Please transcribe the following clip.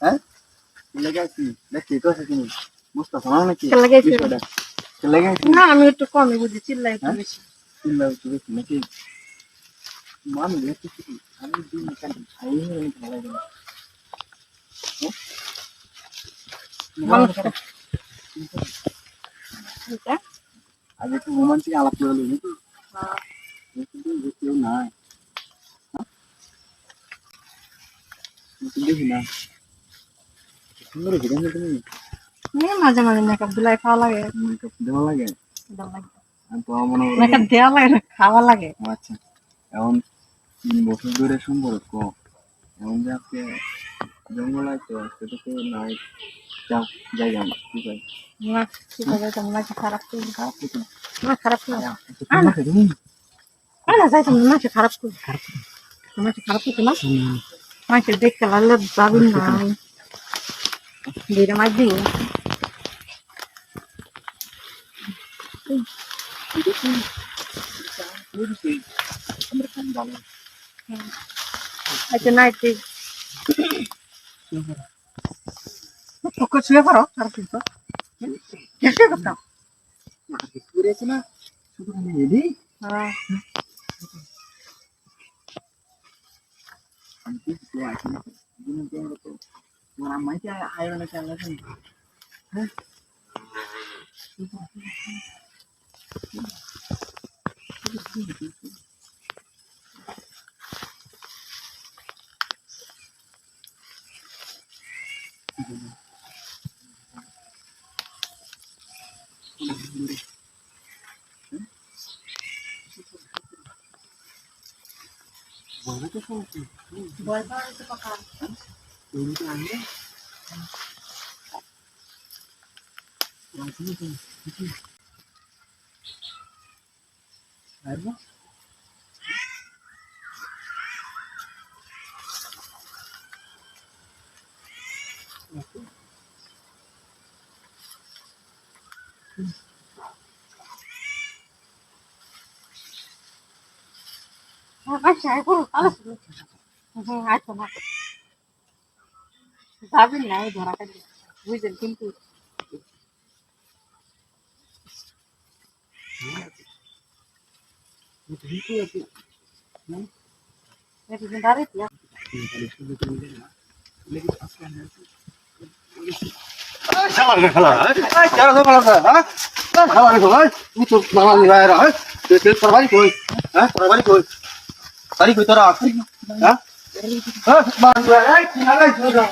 হ্যাঁ লাগাইছি দেখি তো আছে তুমি মুস্তাফা না নাকি লাগাইছি লাগাইছি না আমি একটু কমই বুঝি চিল্লাই একটু বেশি চিল্লা একটু বেশি নাকি মান দেখি আমি দিন কাল খাই আমি ভালো লাগে মানুষ এটা আজ একটু রোমান্টিক আলাপ করে নিই নাকি কিন্তু কেউ নাই দেখি না সুন্দর ভিডিও তুমি মাঝে মাঝে মেকআপ দিলাই খাওয়া লাগে মেকআপ দেওয়া লাগে দেওয়া লাগে আমি তো মনে করি মেকআপ দেওয়া লাগে না, খাওয়া লাগে আচ্ছা এখন 3 বছর ধরে সম্পর্ক এখন যে আজকে জঙ্গল আছে সেটা তো নাই যাও জায়গা না ঠিক আছে না ঠিক আছে তোমরা কি খারাপ করবে খারাপ কিছু না খারাপ করবে না তুমি না যাই তোমরা মাকে খারাপ করবে তোমাকে খারাপ করবে না মাকে দেখতে লাগলে যাবি না দিয়ে মাছ দিই আমরা কাম ভালো আচ্ছা না ঠিক পক্ষ শুয়ে পড়ো আর কি তো চেষ্টা করতাম করেছে না শুধু খালি এদি হ্যাঁ আমি কি তো আছি না দিন দিন তো আমার আম্মাই কি আয় না কেন আছে হ্যাঁ বলে তো শুনছি বল পাওয়া তো পাকা তুমি তো আনলে রাখি তো কি আর না আচ্ছা এখন আচ্ছা না যাবেন না এই ধরা কাটবে বুঝলেন কিন্তু ঠিক আছে না এতদিন দাঁড়িয়ে খেলা খেলা হ্যাঁ খেলা তো খেলা হ্যাঁ খেলা রে ভাই তুই তো মামা নি ভাই হ্যাঁ তুই তোর বাড়ি কই হ্যাঁ তোর বাড়ি কই বাড়ি কই তোরা হ্যাঁ হ্যাঁ মামা নি ভাই কি হালাই তোরা